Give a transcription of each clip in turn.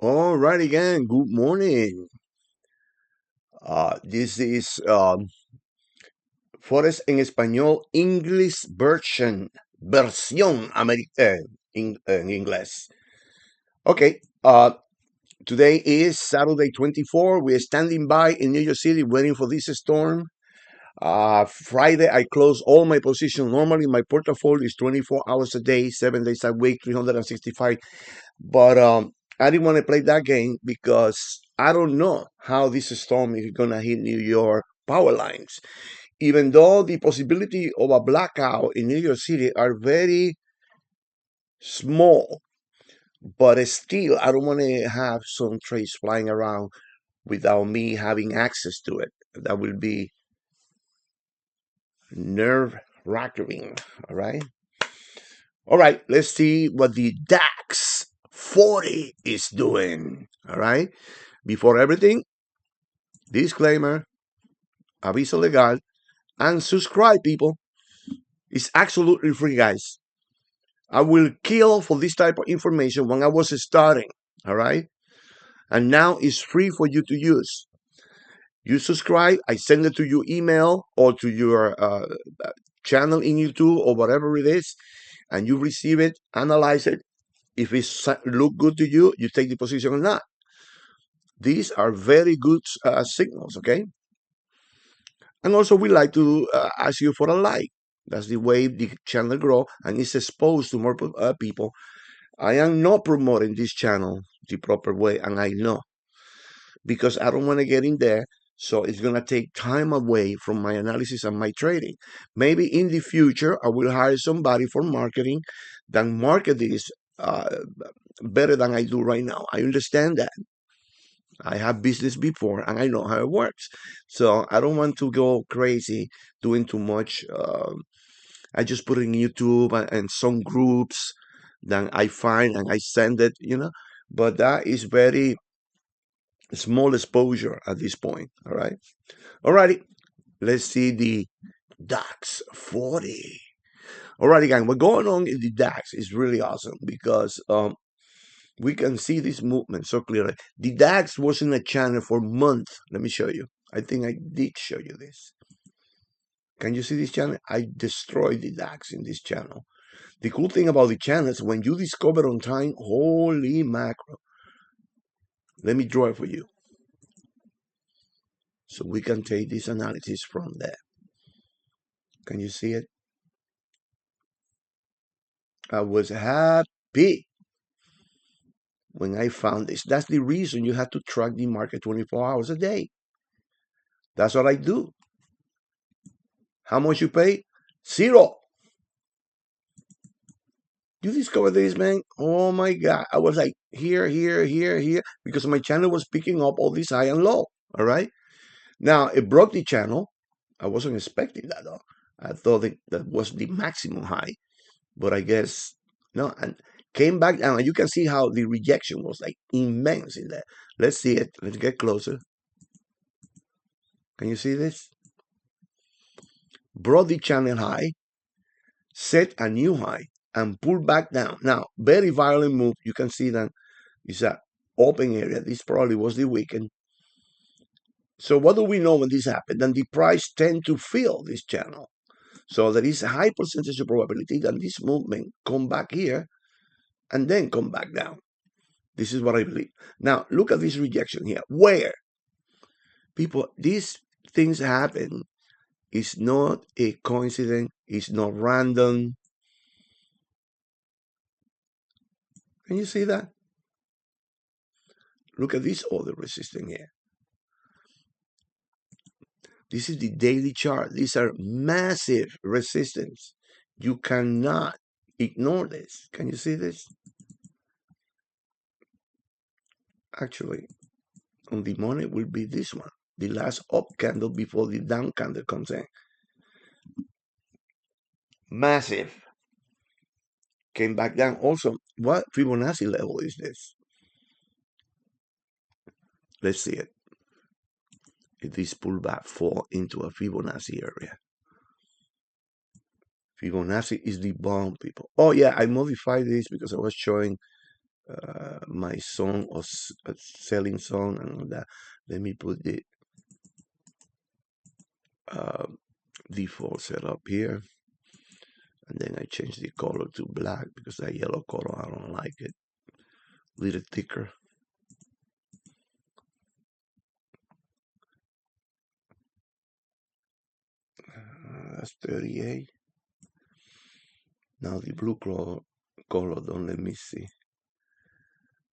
All right, again. Good morning. This is Forex en Español English version, versión en inglés. Okay. Today is Saturday 24. We're standing by in New York City waiting for this storm. Friday, I close all my positions. Normally, my portfolio is 24 hours a day, 7 days a week, 365. But I didn't want to play that game because I don't know how this storm is going to hit New York power lines. Even though the possibility of a blackout in New York City are very small, but still, I don't want to have some trades flying around without me having access to it. That will be nerve wracking. All right. All right. Let's see what the DAX 40 is doing. All right. Before everything, disclaimer, aviso legal, and subscribe, people. It's absolutely free, guys. I will kill for this type of information when I was starting, all right? And now it's free for you to use. You subscribe, I send it to your email or to your channel in YouTube or whatever it is, and you receive it, analyze it. If it look good to you, you take the position or not. These are very good signals, okay? And also, we like to ask you for a like. That's the way the channel grow and is exposed to more people. I am not promoting this channel the proper way, and I know because I don't want to get in there. So it's gonna take time away from my analysis and my trading. Maybe in the future, I will hire somebody for marketing that market this better than I do right now. I understand that. I have business before and I know how it works. So I don't want to go crazy doing too much. I just put it in YouTube and some groups that I find and I send it. But that is very small exposure at this point. All right. Alrighty. Let's see the DAX 40. Alrighty, gang. What's going on in the DAX is really awesome because we can see this movement so clearly. The DAX was in a channel for months. Let me show you. I think I did show you this. Can you see this channel? I destroyed the DAX in this channel. The cool thing about the channel is when you discover on time, holy macro. Let me draw it for you. So we can take this analysis from there. Can you see it? I was happy when I found this. That's the reason you have to track the market 24 hours a day. That's what I do. How much you pay? Zero. You discover this, man? Oh my God. I was like here, here, here, here, because my channel was picking up all this high and low. All right. Now it broke the channel. I wasn't expecting that though. I thought that was the maximum high, but I guess no. And came back down, and you can see how the rejection was like immense in there. Let's see it. Let's get closer. Can you see this? Broke the channel high, set a new high, and pull back down. Now, very violent move. You can see that it's an open area. This probably was the weekend. So what do we know when this happened? Then the price tend to fill this channel. So there is a high percentage of probability that this movement come back here and then come back down. This is what I believe. Now, look at this rejection here. Where? People, these things happen. It's not a coincidence. It's not random. Can you see that? Look at this other resistance here. This is the daily chart. These are massive resistance. You cannot ignore this. Can you see this? Actually, on the money will be this one. The last up candle before the down candle comes in. Massive. Came back down. Also, what Fibonacci level is this? Let's see it. If this pullback fall into a Fibonacci area. Fibonacci is the bomb, people. Oh yeah, I modified this because I was showing my zone or selling zone and that. Let me put the uh, default setup here, and then I change the color to black because that yellow color I don't like it. A little thicker. That's 38. Now the blue color, don't let me see.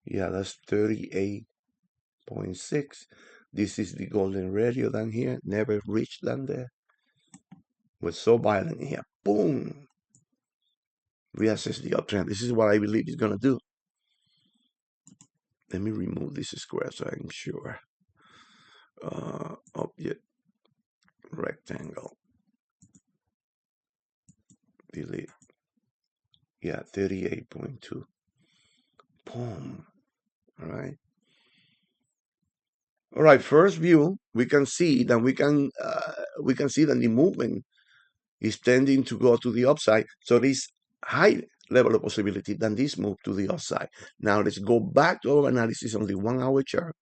Yeah, that's 38.6. This is the golden radio down here. Never reached down there. Was so violent here. Boom. Reassess the uptrend. This is what I believe it's gonna do. Let me remove this square so I'm sure. Object rectangle. Delete. Yeah, 38.2. Boom. All right. All right. First view, we can see that we can see that the movement is tending to go to the upside. So this high level of possibility than this move to the upside. Now let's go back to our analysis on the 1 hour chart.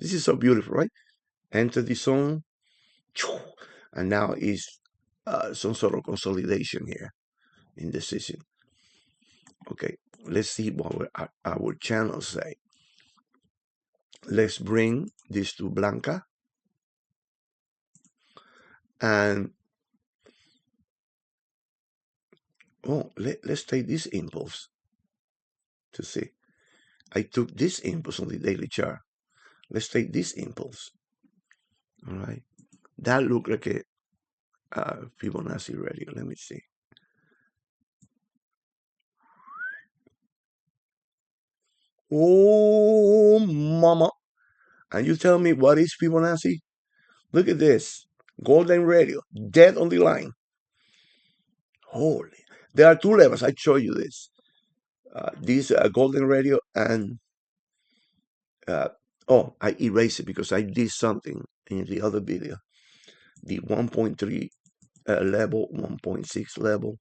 This is so beautiful, right? Enter the zone, and now is some sort of consolidation here, indecision. Okay, let's see what our channels say. Let's bring this to Blanca, and let's take this impulse to see. I took this impulse on the daily chart. Let's take this impulse. All right, that looked like a Fibonacci radio. Let me see. Oh, mama. And you tell me what is Fibonacci? Look at this. Golden radio, dead on the line. Holy. There are two levels. I show you this. This golden radio and I erased it because I did something in the other video. The 1.3 level, 1.6 level.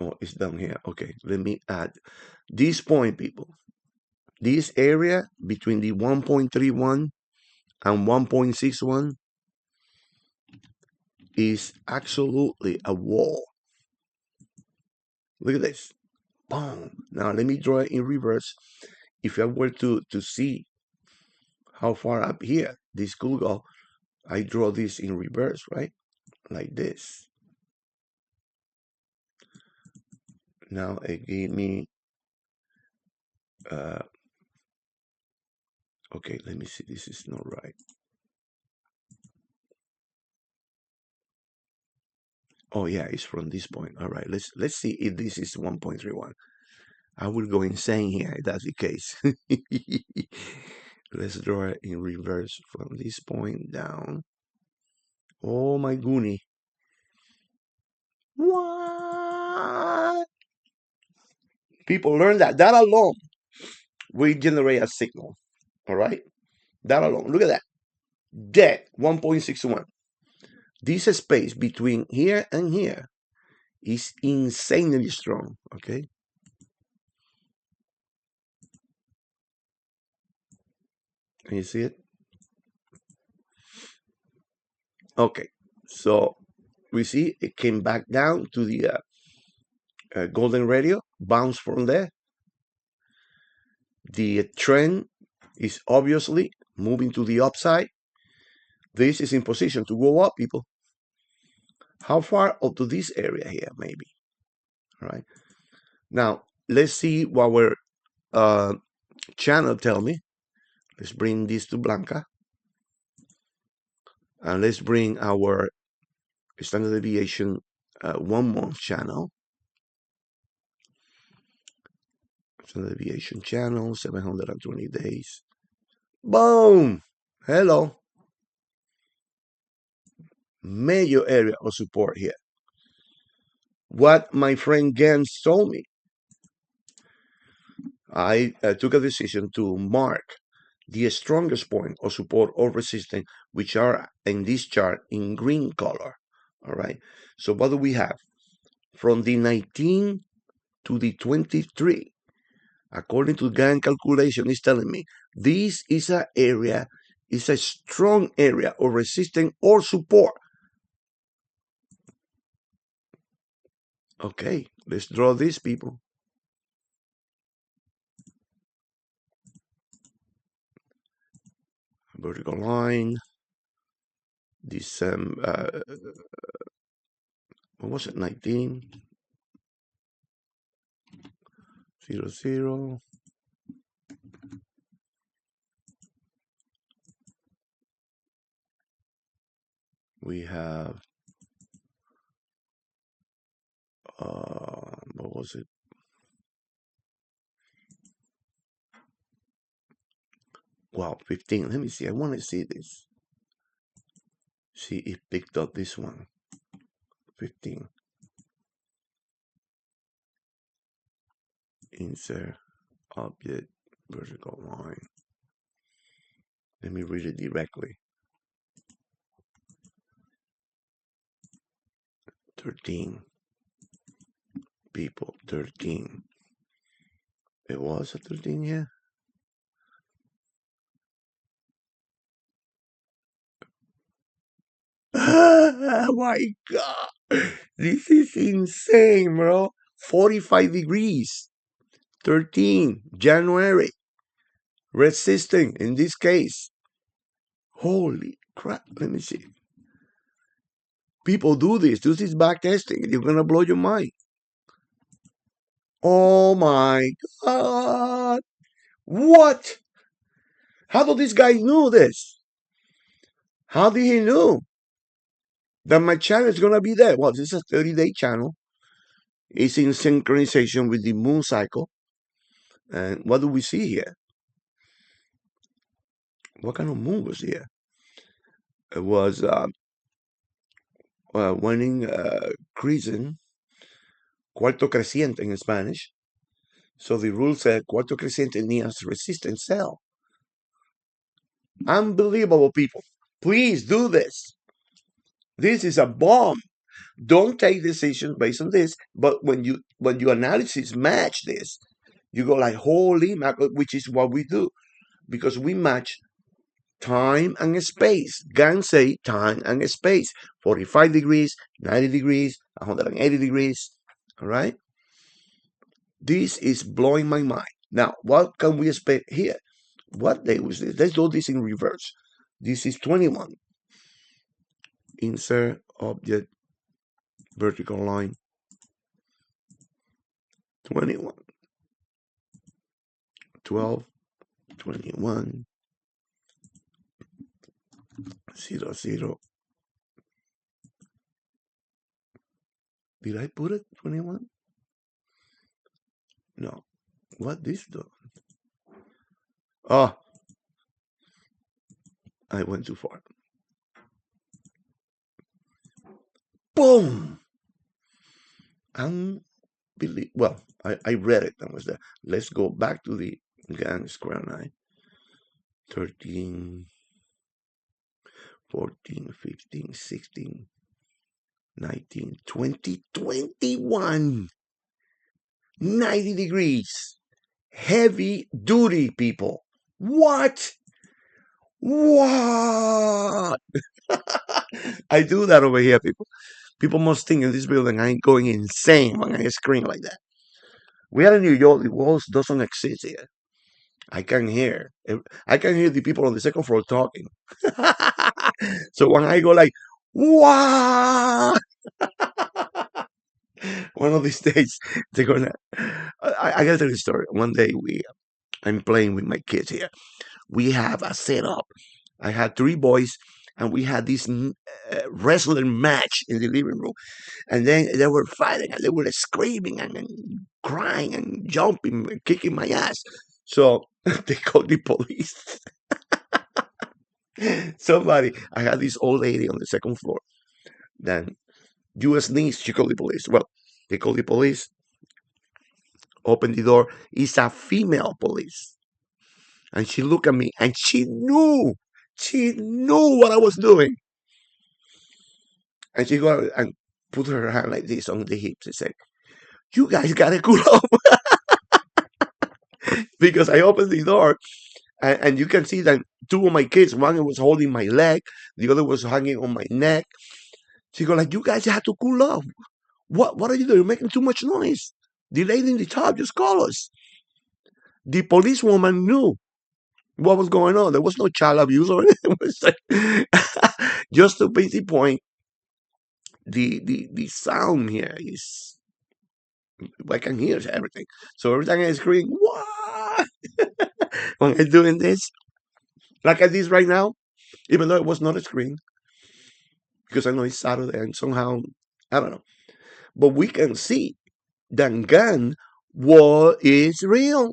Oh, it's down here. Okay, let me add this point, people. This area between the 1.31 and 1.61 is absolutely a wall. Look at this. Boom. Now let me draw it in reverse. If I were to see how far up here this could go, I draw this in reverse, right? Like this. Now it gave me okay, let me see. This is not right. Oh yeah, it's from this point. All right, let's see if this is 1.31. I will go insane here if that's the case. Let's draw it in reverse from this point down. Oh my goonie. What? People learn that. That alone will generate a signal. All right? That alone. Look at that. Dead 1.61. This space between here and here is insanely strong. Okay? Can you see it? Okay. So we see it came back down to the golden radio, bounced from there. The trend is obviously moving to the upside. This is in position to go up, people. How far up to this area here, maybe? All right. Now, let's see what our channel tell me. Let's bring this to Blanca. And let's bring our standard deviation 1 month channel. Standard deviation channel, 720 days. Boom! Hello. Major area of support here. What my friend Gans told me, I took a decision to mark the strongest point of support or resistance, which are in this chart in green color. All right. So what do we have? From the 19 to the 23, according to GAN calculation, is telling me this is a area, is a strong area of resistance or support. Okay, let's draw this, people. Vertical line. This what was it? 19 0 0. We have what was it? Wow, 15. Let me see. I want to see this. See, it picked up this one. 15. Insert object vertical line. Let me read it directly. 13. People, 13. It was a 13, yeah. Oh my God. This is insane, bro. 45 degrees. 13. January. Resisting in this case. Holy crap. Let me see. People do this. This is back testing. You're going to blow your mind. Oh my God. What? How did this guy know this? How did he know that my channel is going to be there? Well, this is a 30-day channel. It's in synchronization with the moon cycle. And what do we see here? What kind of moon was here? It was winning crescent, cuarto creciente in Spanish. So the rule said cuarto creciente needs resistance cell. Unbelievable, people. Please do this. This is a bomb. Don't take decisions based on this, but when your analysis match this, you go like, holy mackerel, which is what we do, because we match time and space. GAN say time and space. 45 degrees, 90 degrees, 180 degrees. All right? This is blowing my mind. Now, what can we expect here? What day was this? Let's do this in reverse. This is 21. Insert object vertical line. 21. 12. 21. 0 0. Did I put it 21? No. What this do? Oh, I went too far. Boom! Well, I read it and was there. Let's go back to the GAN square 9. 13, 14, 15, 16, 19, 20, 21. 90 degrees. Heavy duty, people. What? What? I do that over here, people. People must think in this building I ain't going insane when I scream like that. We are in New York. The walls doesn't exist here. I can hear. I can hear the people on the second floor talking. So when I go like, wow, one of these days they're gonna. I gotta tell you a story. One day I'm playing with my kids here. We have a setup. I had three boys, and we had this wrestling match in the living room. And then they were fighting, and they were screaming and crying and jumping and kicking my ass. So they called the police. Somebody, I had this old lady on the second floor. Then U.S. needs, she called the police. Well, they called the police, opened the door. It's a female police. And she looked at me and she knew what I was doing. And she go and put her hand like this on the hips and said, "You guys gotta cool off." Because I opened the door and you can see that two of my kids, one was holding my leg, the other was hanging on my neck. She go like, "You guys have to cool off. What are you doing? You're making too much noise. The lady in the top just called us." The policewoman knew what was going on. There was no child abuse or anything. It was like, just to basic point, the sound here is I can hear everything. So every time I scream, what? When I'm doing this, like I did right now, even though it was not a screen, because I know it's Saturday and somehow I don't know. But we can see that gun war is real.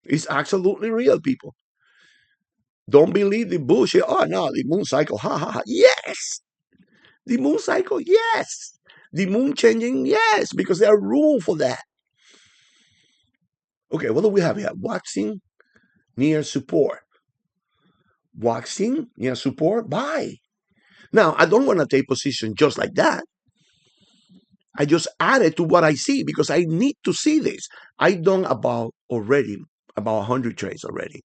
It's absolutely real, people. Don't believe the bullshit. Oh no, the moon cycle. Ha ha ha. Yes, the moon cycle. Yes, the moon changing. Yes, because there are rules for that. Okay, what do we have here? Waxing near support. Waxing near support. Buy. Now I don't want to take position just like that. I just added to what I see because I need to see this. I done about 100 trades already.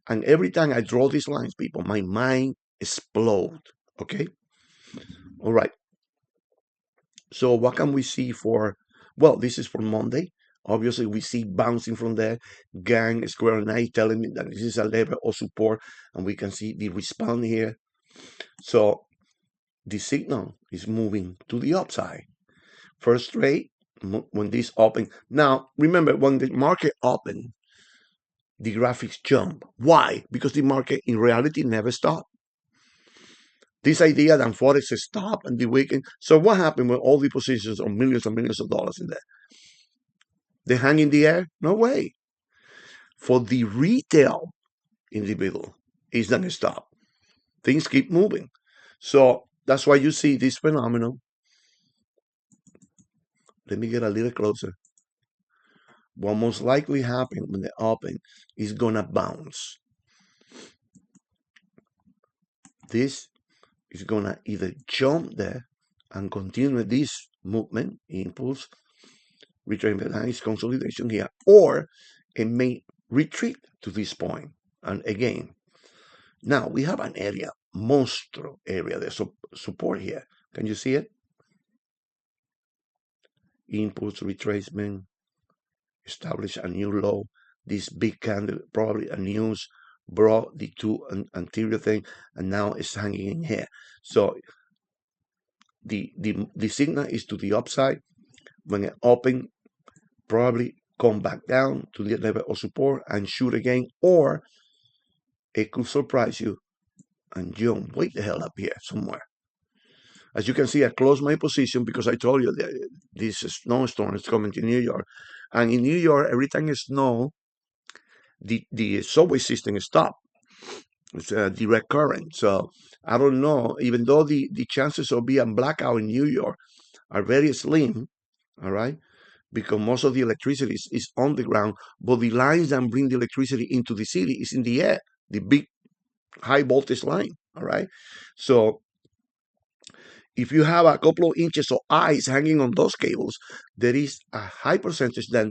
And every time I draw these lines, people, my mind explode. Okay? All right. So what can we see for, well, this is for Monday. Obviously, we see bouncing from there. Gang square 9 telling me that this is a level of support. And we can see the response here. So the signal is moving to the upside. First trade, when this open. Now, remember, when the market open, the graphics jump. Why? Because the market in reality never stopped. This idea that Forex stop and the weekend. So what happened when all the positions are millions and millions of dollars in there? They hang in the air? No way. For the retail individual, it's not going to stop. Things keep moving. So that's why you see this phenomenon. Let me get a little closer. What most likely happen when they open is gonna bounce. This is gonna either jump there and continue this movement, impulse, retracement lines, consolidation here, or it may retreat to this point. And again, now we have an area, monstro area, there's support here. Can you see it? Impulse, retracement, establish a new low. This big candle, probably a news, brought the two anterior thing, and now it's hanging in here. So the signal is to the upside. When it open, probably come back down to the level of support and shoot again, or it could surprise you and jump way the hell up here somewhere. As you can see, I closed my position because I told you that this snowstorm is coming to New York. And in New York, every time it snows, the subway system stopped. It's a direct current. So I don't know, even though the chances of being blackout in New York are very slim, all right, because most of the electricity is on the ground, but the lines that bring the electricity into the city is in the air, the big high voltage line, all right? So if you have a couple of inches of ice hanging on those cables, there is a high percentage that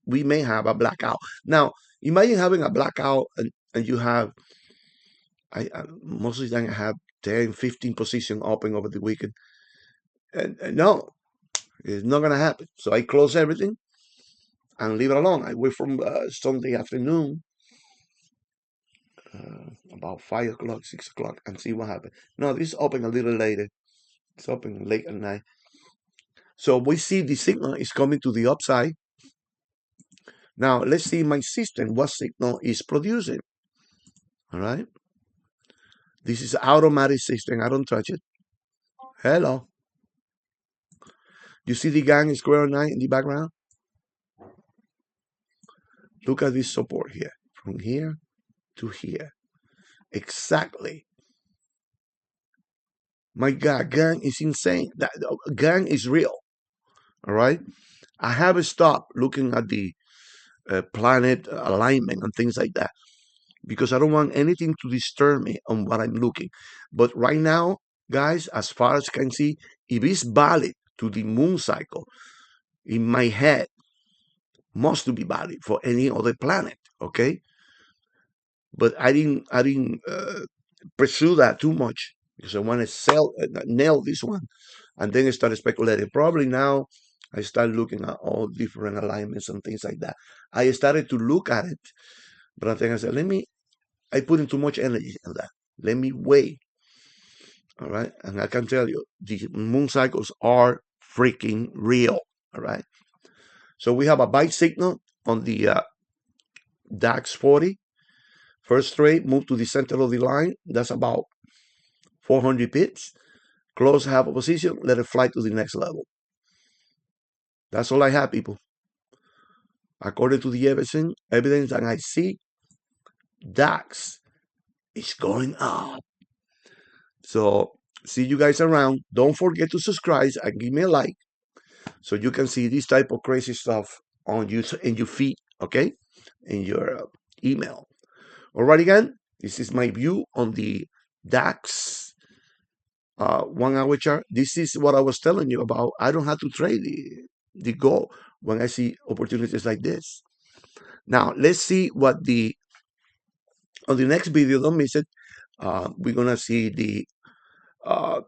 we may have a blackout. Now, imagine having a blackout and you have, most of the time I have 10, 15 position open over the weekend. And no, it's not going to happen. So I close everything and leave it alone. I wait from Sunday afternoon, about 5 o'clock, 6 o'clock, and see what happens. No, this open a little later. It's open late at night. So we see the signal is coming to the upside. Now, let's see my system, what signal is producing. All right. This is automatic system. I don't touch it. Hello. You see the gang square 9 in the background? Look at this support here. From here to here. Exactly. My God, gang is insane. That gang is real. All right. I haven't stopped looking at the planet alignment and things like that. because I don't want anything to disturb me on what I'm looking. But right now, guys, as far as I can see, if it's valid to the moon cycle, in my head, must to be valid for any other planet. Okay, but I didn't pursue that too much because I want to nail this one, and then I started speculating. Probably now I start looking at all different alignments and things like that. I started to look at it, but I think I said, I put in too much energy in that. Let me wait. All right. And I can tell you, the moon cycles are freaking real. All right. So we have a buy signal on the DAX 40. First trade, move to the center of the line. That's about 400 pips. Close half a position, let it fly to the next level. That's all I have, people. According to the evidence that I see, DAX is going up. So see you guys around. Don't forget to subscribe and give me a like so you can see this type of crazy stuff on you in your feed, okay, in your email. All right, again, this is my view on the DAX 1 hour chart. This is what I was telling you about. I don't have to trade the gold when I see opportunities like this. Now let's see what the on the next video. Don't miss it. We're gonna see the uh,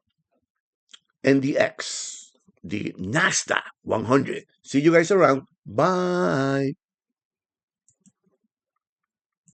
NDX, the Nasdaq 100. See you guys around. Bye.